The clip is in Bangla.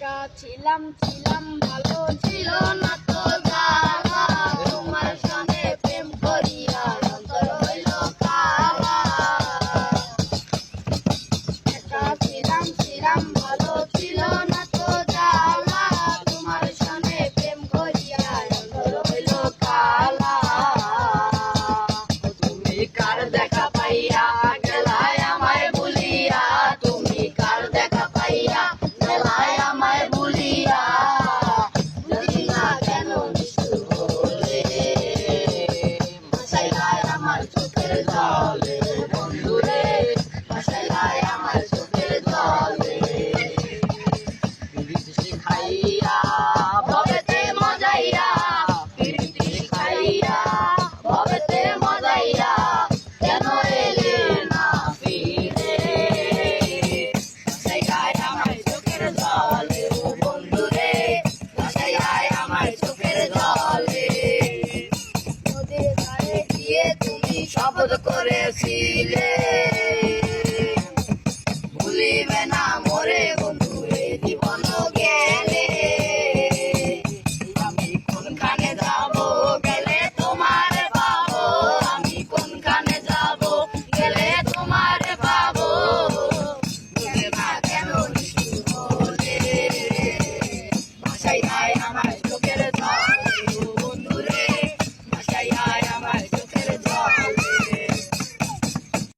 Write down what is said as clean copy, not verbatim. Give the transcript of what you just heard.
একা ছিলাম ছিলাম ভালো ছিল না তো জ্বালা, তোমার সঙ্গে প্রেম করিয়া অন্তর হইল কালা। একা ছিলাম ছিলাম ভালো ছিল না তো জ্বালা, তোমার সঙ্গে প্রেম করিয়া অন্তর হইল কালা। তুমি কার দেখা পাইয়া গেলায় আমায় ভুলিয়া, তুমি কার দেখা পাইয়া গেলায় আমায় ভুলিয়া, বুঝি না কেন নিষ্ঠুর হলে ভাসাইলায় আমার চোখের জলে বন্ধুরে, ভাসাইলায় আমার চোখের জলে। পিরিতি শিখাইয়া ভবেতে মজাইয়া, পিরিতি শিখাইয়া ভবেতে মজাইয়া, কেন এলে না ফিরে, ভাসাইলায় আমার চোখের জলে ও বন্ধুরে, ভাসাইলায় আমার চোখের জলে। নদীর ধারে গিয়ে তুমি শপথ করেছিলে,